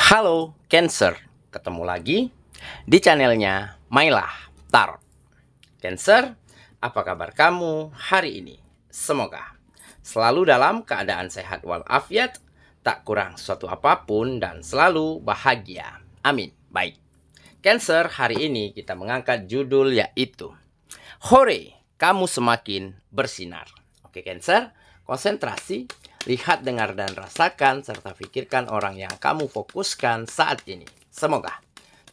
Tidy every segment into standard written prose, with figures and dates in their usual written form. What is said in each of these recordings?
Halo Cancer, ketemu lagi di channelnya Mailah Tarot. Cancer, apa kabar kamu hari ini? Semoga selalu dalam keadaan sehat walafiat, tak kurang suatu apapun dan selalu bahagia. Amin. Baik, Cancer, hari ini kita mengangkat judul yaitu Hore, kamu semakin bersinar. Oke Cancer, konsentrasi, lihat, dengar, dan rasakan, serta pikirkan orang yang kamu fokuskan saat ini. Semoga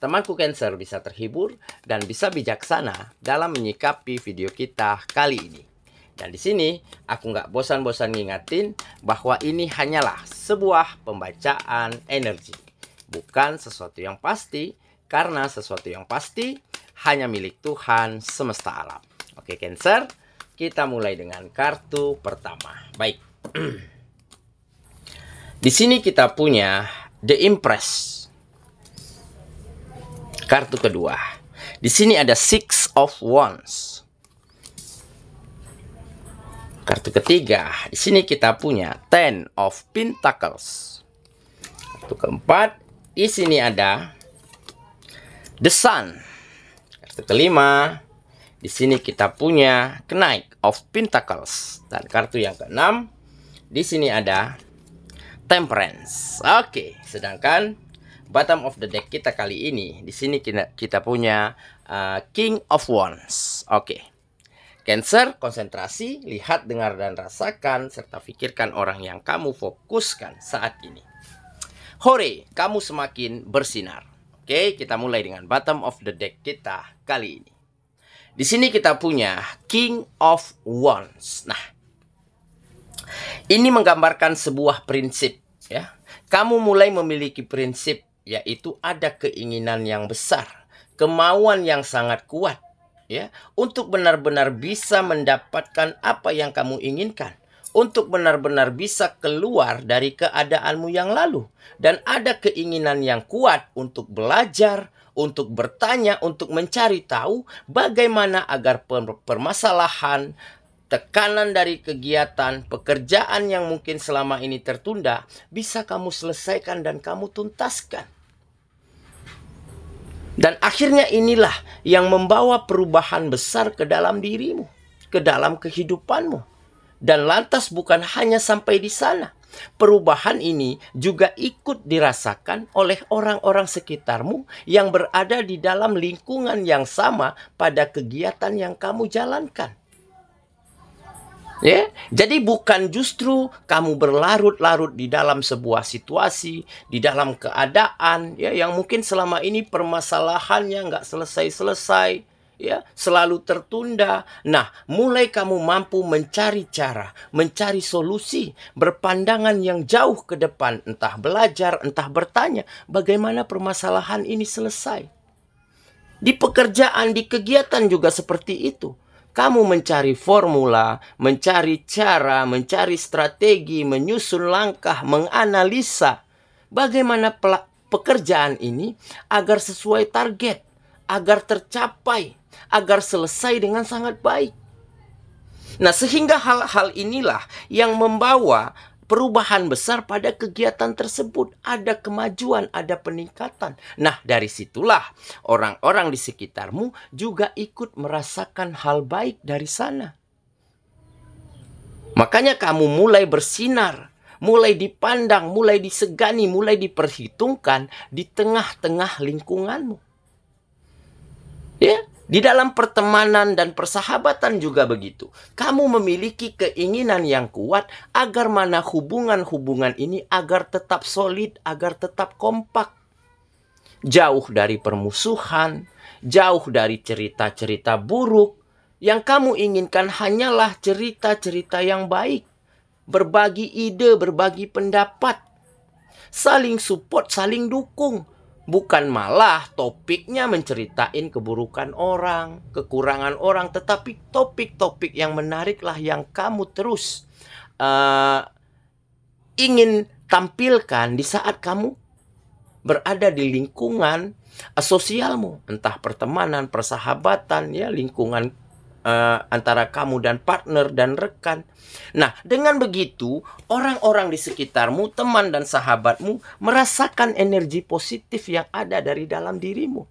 temanku Cancer bisa terhibur dan bisa bijaksana dalam menyikapi video kita kali ini. Dan di sini aku nggak bosan-bosan ngingatin bahwa ini hanyalah sebuah pembacaan energi, bukan sesuatu yang pasti, karena sesuatu yang pasti hanya milik Tuhan semesta alam. Oke Cancer, kita mulai dengan kartu pertama. Baik. Di sini kita punya The Empress. Kartu kedua. Di sini ada Six of Wands. Kartu ketiga. Di sini kita punya Ten of Pentacles. Kartu keempat. Di sini ada The Sun. Kartu kelima. Di sini kita punya Knight of Pentacles. Dan kartu yang keenam. Di sini ada Temperance. Oke, sedangkan bottom of the deck kita kali ini, di sini kita punya King of Wands. Oke. Cancer, konsentrasi, lihat, dengar, dan rasakan, serta pikirkan orang yang kamu fokuskan saat ini. Hore, kamu semakin bersinar. Oke, kita mulai dengan bottom of the deck kita kali ini. Di sini kita punya King of Wands. Nah, ini menggambarkan sebuah prinsip, ya. Kamu mulai memiliki prinsip, yaitu ada keinginan yang besar, kemauan yang sangat kuat, ya, untuk benar-benar bisa mendapatkan apa yang kamu inginkan, untuk benar-benar bisa keluar dari keadaanmu yang lalu, dan ada keinginan yang kuat untuk belajar, untuk bertanya, untuk mencari tahu bagaimana agar permasalahan, tekanan dari kegiatan, pekerjaan yang mungkin selama ini tertunda, bisa kamu selesaikan dan kamu tuntaskan. Dan akhirnya inilah yang membawa perubahan besar ke dalam dirimu, ke dalam kehidupanmu. Dan lantas bukan hanya sampai di sana. Perubahan ini juga ikut dirasakan oleh orang-orang sekitarmu yang berada di dalam lingkungan yang sama pada kegiatan yang kamu jalankan. Ya, jadi bukan justru kamu berlarut-larut di dalam sebuah situasi, di dalam keadaan ya yang mungkin selama ini permasalahannya nggak selesai-selesai, ya, selalu tertunda. Nah, mulai kamu mampu mencari cara, mencari solusi, berpandangan yang jauh ke depan, entah belajar, entah bertanya, bagaimana permasalahan ini selesai. Di pekerjaan, di kegiatan juga seperti itu. Kamu mencari formula, mencari cara, mencari strategi, menyusun langkah, menganalisa bagaimana pekerjaan ini agar sesuai target, agar tercapai, agar selesai dengan sangat baik. Nah, sehingga hal-hal inilah yang membawa perubahan besar pada kegiatan tersebut. Ada kemajuan, ada peningkatan. Nah, dari situlah orang-orang di sekitarmu juga ikut merasakan hal baik dari sana. Makanya kamu mulai bersinar, mulai dipandang, mulai disegani, mulai diperhitungkan di tengah-tengah lingkunganmu. Ya, di dalam pertemanan dan persahabatan juga begitu. Kamu memiliki keinginan yang kuat agar mana hubungan-hubungan ini agar tetap solid, agar tetap kompak. Jauh dari permusuhan, jauh dari cerita-cerita buruk. Yang kamu inginkan hanyalah cerita-cerita yang baik. Berbagi ide, berbagi pendapat. Saling support, saling dukung. Bukan malah topiknya menceritain keburukan orang, kekurangan orang. Tetapi topik-topik yang menariklah yang kamu terus ingin tampilkan di saat kamu berada di lingkungan sosialmu. Entah pertemanan, persahabatan, ya, lingkungan antara kamu dan partner dan rekan. Nah, dengan begitu, orang-orang di sekitarmu, teman dan sahabatmu merasakan energi positif yang ada dari dalam dirimu.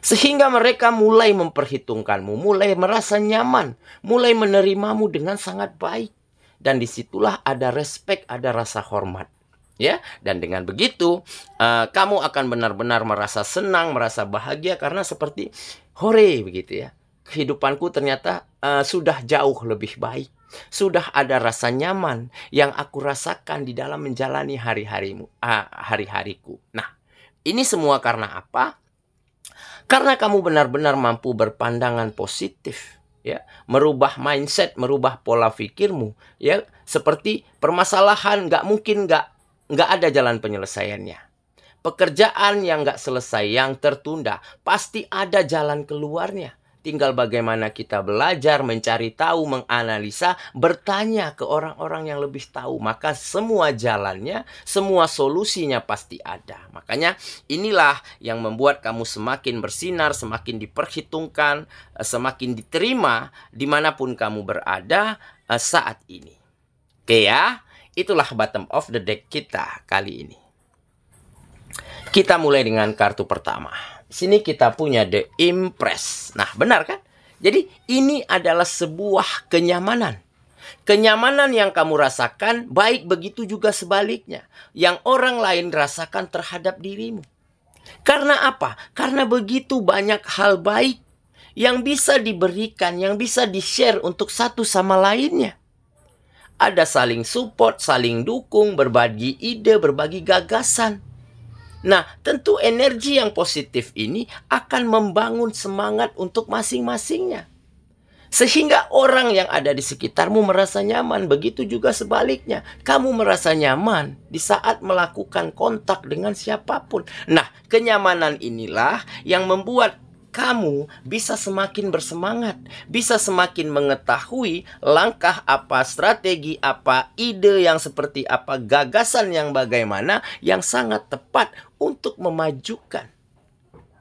Sehingga mereka mulai memperhitungkanmu, mulai merasa nyaman, mulai menerimamu dengan sangat baik. Dan disitulah ada respek, ada rasa hormat. Ya, dan dengan begitu kamu akan benar-benar merasa senang, merasa bahagia karena seperti hore begitu ya. Kehidupanku ternyata sudah jauh lebih baik. Sudah ada rasa nyaman yang aku rasakan di dalam menjalani hari-hariku. Nah, ini semua karena apa? Karena kamu benar-benar mampu berpandangan positif, ya, merubah mindset, merubah pola pikirmu, ya, seperti permasalahan nggak ada jalan penyelesaiannya. Pekerjaan yang nggak selesai, yang tertunda, pasti ada jalan keluarnya. Tinggal bagaimana kita belajar, mencari tahu, menganalisa, bertanya ke orang-orang yang lebih tahu. Maka semua jalannya, semua solusinya pasti ada. Makanya inilah yang membuat kamu semakin bersinar, semakin diperhitungkan, semakin diterima dimanapun kamu berada saat ini. Oke ya, itulah bottom of the deck kita kali ini. Kita mulai dengan kartu pertama. Sini kita punya The Empress. Nah, benar kan? Jadi ini adalah sebuah kenyamanan. Kenyamanan yang kamu rasakan, baik begitu juga sebaliknya. Yang orang lain rasakan terhadap dirimu. Karena apa? Karena begitu banyak hal baik yang bisa diberikan, yang bisa di-share untuk satu sama lainnya. Ada saling support, saling dukung, berbagi ide, berbagi gagasan. Nah, tentu energi yang positif ini akan membangun semangat untuk masing-masingnya. Sehingga orang yang ada di sekitarmu merasa nyaman. Begitu juga sebaliknya. Kamu merasa nyaman di saat melakukan kontak dengan siapapun. Nah, kenyamanan inilah yang membuat kamu bisa semakin bersemangat, bisa semakin mengetahui langkah apa, strategi apa, ide yang seperti apa, gagasan yang bagaimana, yang sangat tepat untuk memajukan,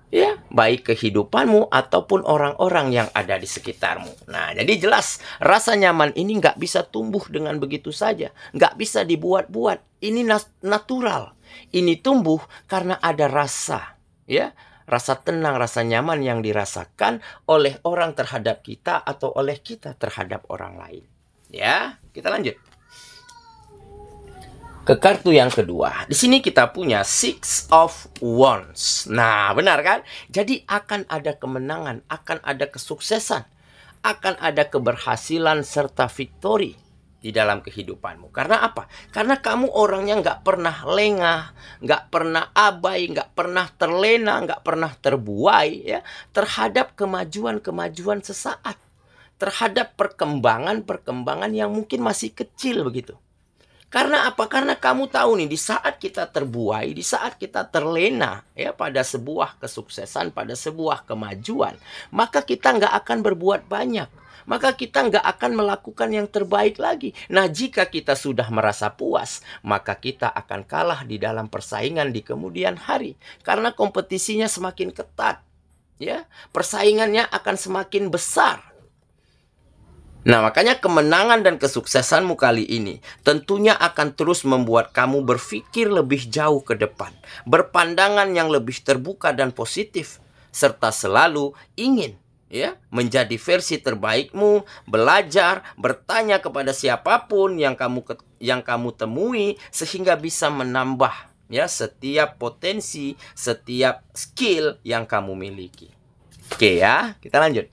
ya, baik kehidupanmu ataupun orang-orang yang ada di sekitarmu. Nah, jadi jelas rasa nyaman ini nggak bisa tumbuh dengan begitu saja, nggak bisa dibuat-buat. Ini natural. Ini tumbuh karena ada rasa, ya. Rasa tenang, rasa nyaman yang dirasakan oleh orang terhadap kita atau oleh kita terhadap orang lain. Ya, kita lanjut. Ke kartu yang kedua. Di sini kita punya Six of Wands. Nah, benar kan? Jadi akan ada kemenangan, akan ada kesuksesan, akan ada keberhasilan serta victory di dalam kehidupanmu. Karena apa? Karena kamu orangnya nggak pernah lengah, nggak pernah abai, nggak pernah terlena, nggak pernah terbuai, ya, terhadap kemajuan-kemajuan sesaat, terhadap perkembangan-perkembangan yang mungkin masih kecil begitu. Karena apa? Karena kamu tahu nih, di saat kita terbuai, di saat kita terlena, ya, pada sebuah kesuksesan, pada sebuah kemajuan, maka kita nggak akan berbuat banyak. Maka kita nggak akan melakukan yang terbaik lagi. Nah, jika kita sudah merasa puas, maka kita akan kalah di dalam persaingan di kemudian hari. Karena kompetisinya semakin ketat, ya, persaingannya akan semakin besar. Nah, makanya kemenangan dan kesuksesanmu kali ini tentunya akan terus membuat kamu berpikir lebih jauh ke depan, berpandangan yang lebih terbuka dan positif, serta selalu ingin, ya, menjadi versi terbaikmu, belajar, bertanya kepada siapapun yang kamu temui, sehingga bisa menambah, ya, setiap potensi, setiap skill yang kamu miliki. Oke ya, kita lanjut.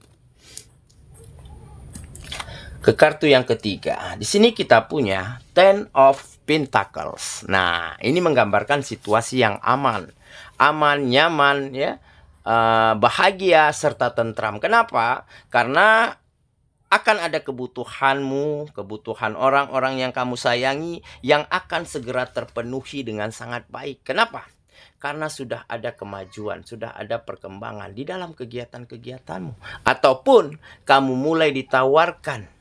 Ke kartu yang ketiga. Di sini kita punya Ten of Pentacles. Nah, ini menggambarkan situasi yang aman, nyaman, ya, bahagia serta tentram. Kenapa? Karena akan ada kebutuhanmu, kebutuhan orang-orang yang kamu sayangi yang akan segera terpenuhi dengan sangat baik. Kenapa? Karena sudah ada kemajuan, sudah ada perkembangan di dalam kegiatan-kegiatanmu. Ataupun kamu mulai ditawarkan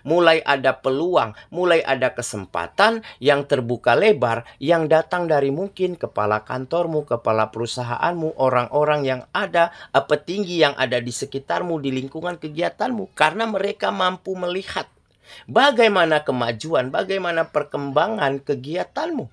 mulai ada peluang, mulai ada kesempatan yang terbuka lebar yang datang dari mungkin kepala kantormu, kepala perusahaanmu, orang-orang yang ada, petinggi yang ada di sekitarmu, di lingkungan kegiatanmu, karena mereka mampu melihat bagaimana kemajuan, bagaimana perkembangan kegiatanmu.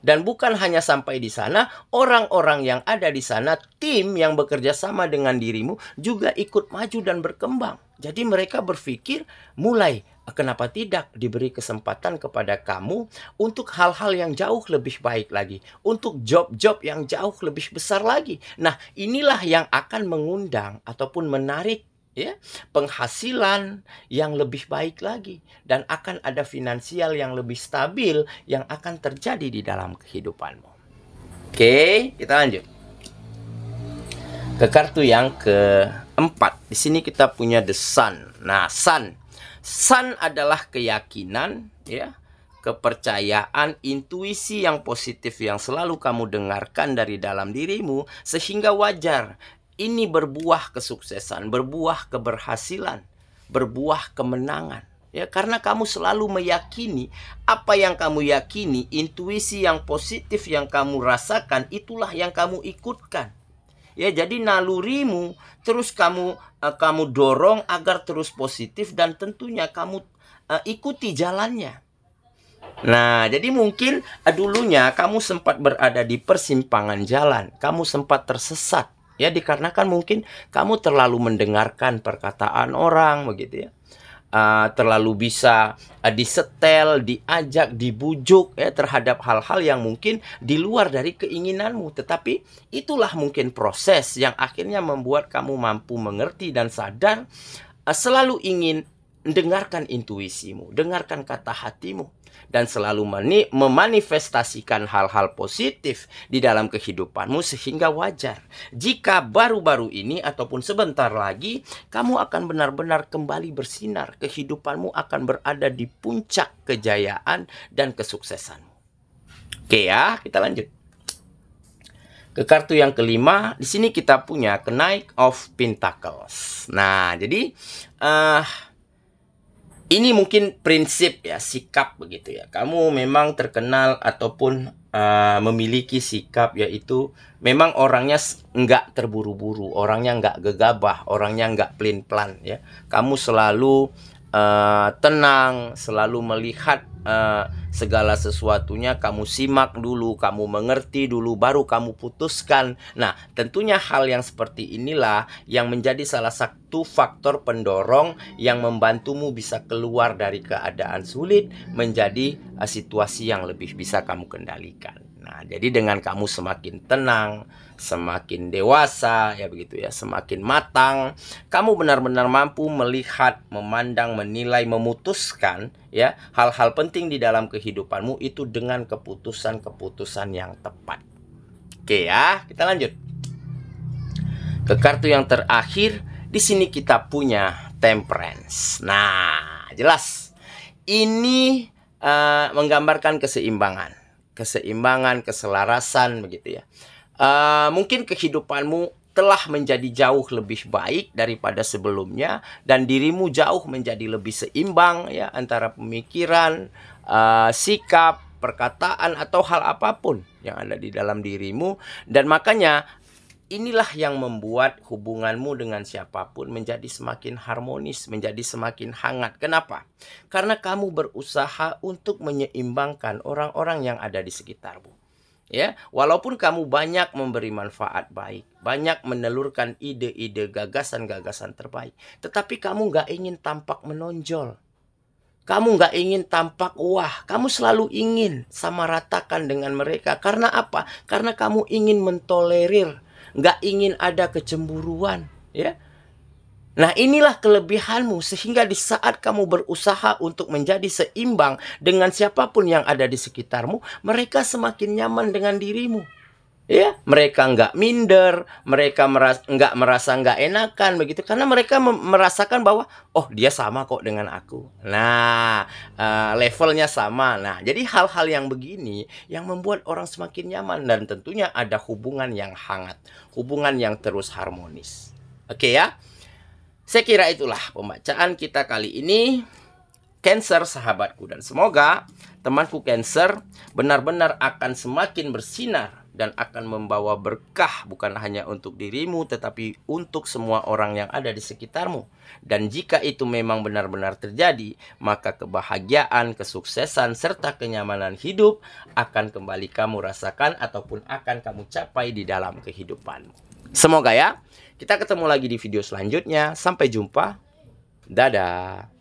Dan bukan hanya sampai di sana, orang-orang yang ada di sana, tim yang bekerja sama dengan dirimu juga ikut maju dan berkembang. Jadi mereka berpikir mulai, kenapa tidak diberi kesempatan kepada kamu untuk hal-hal yang jauh lebih baik lagi, untuk job-job yang jauh lebih besar lagi. Nah, inilah yang akan mengundang ataupun menarik penghasilan yang lebih baik lagi, dan akan ada finansial yang lebih stabil yang akan terjadi di dalam kehidupanmu. Oke, kita lanjut ke kartu yang keempat. Di sini kita punya The Sun. Nah, Sun adalah keyakinan, kepercayaan, intuisi yang positif yang selalu kamu dengarkan dari dalam dirimu, sehingga wajar ini berbuah kesuksesan, berbuah keberhasilan, berbuah kemenangan. Ya, karena kamu selalu meyakini apa yang kamu yakini, intuisi yang positif yang kamu rasakan, itulah yang kamu ikutkan. Ya, jadi nalurimu terus kamu dorong agar terus positif, dan tentunya kamu ikuti jalannya. Nah, jadi mungkin dulunya kamu sempat berada di persimpangan jalan, kamu sempat tersesat. Ya, dikarenakan mungkin kamu terlalu mendengarkan perkataan orang, begitu ya. Terlalu bisa disetel, diajak, dibujuk terhadap hal-hal yang mungkin di luar dari keinginanmu. Tetapi itulah mungkin proses yang akhirnya membuat kamu mampu mengerti dan sadar, selalu ingin dengarkan intuisimu, dengarkan kata hatimu, dan selalu memanifestasikan hal-hal positif di dalam kehidupanmu, sehingga wajar jika baru-baru ini ataupun sebentar lagi kamu akan benar-benar kembali bersinar, kehidupanmu akan berada di puncak kejayaan dan kesuksesanmu. Oke ya, kita lanjut ke kartu yang kelima. Di sini kita punya Knight of Pentacles. Nah, jadi ini mungkin prinsip ya, sikap begitu ya. Kamu memang terkenal ataupun memiliki sikap, yaitu memang orangnya nggak terburu-buru, orangnya nggak gegabah, orangnya nggak pelin-pelan ya. Kamu selalu tenang, selalu melihat segala sesuatunya, kamu simak dulu, kamu mengerti dulu, baru kamu putuskan. Nah, tentunya hal yang seperti inilah yang menjadi salah satu faktor pendorong yang membantumu bisa keluar dari keadaan sulit menjadi situasi yang lebih bisa kamu kendalikan. Nah, jadi dengan kamu semakin tenang, semakin dewasa ya begitu ya, semakin matang, kamu benar-benar mampu melihat, memandang, menilai, memutuskan ya hal-hal penting di dalam kehidupanmu itu dengan keputusan-keputusan yang tepat. Oke ya, kita lanjut ke kartu yang terakhir. Di sini kita punya Temperance. Nah, jelas ini menggambarkan keseimbangan, keselarasan begitu ya. Mungkin kehidupanmu telah menjadi jauh lebih baik daripada sebelumnya, dan dirimu jauh menjadi lebih seimbang ya antara pemikiran, sikap, perkataan atau hal apapun yang ada di dalam dirimu. Dan makanya inilah yang membuat hubunganmu dengan siapapun menjadi semakin harmonis, menjadi semakin hangat. Kenapa? Karena kamu berusaha untuk menyeimbangkan orang-orang yang ada di sekitarmu. Ya, walaupun kamu banyak memberi manfaat baik, banyak menelurkan ide-ide, gagasan-gagasan terbaik, tetapi kamu nggak ingin tampak menonjol. Kamu nggak ingin tampak wah, kamu selalu ingin sama ratakan dengan mereka. Karena apa? Karena kamu ingin mentolerir, nggak ingin ada kecemburuan, ya. Nah, inilah kelebihanmu, sehingga di saat kamu berusaha untuk menjadi seimbang dengan siapapun yang ada di sekitarmu, mereka semakin nyaman dengan dirimu. Ya, mereka nggak minder, mereka nggak merasa nggak enakan begitu, karena mereka merasakan bahwa oh, dia sama kok dengan aku. Nah, levelnya sama. Nah, jadi hal-hal yang begini yang membuat orang semakin nyaman, dan tentunya ada hubungan yang hangat, hubungan yang terus harmonis. Oke ya. Saya kira itulah pembacaan kita kali ini. Cancer sahabatku, dan semoga temanku Cancer benar-benar akan semakin bersinar dan akan membawa berkah bukan hanya untuk dirimu tetapi untuk semua orang yang ada di sekitarmu. Dan jika itu memang benar-benar terjadi, maka kebahagiaan, kesuksesan serta kenyamanan hidup akan kembali kamu rasakan ataupun akan kamu capai di dalam kehidupanmu. Semoga ya. Kita ketemu lagi di video selanjutnya. Sampai jumpa. Dadah.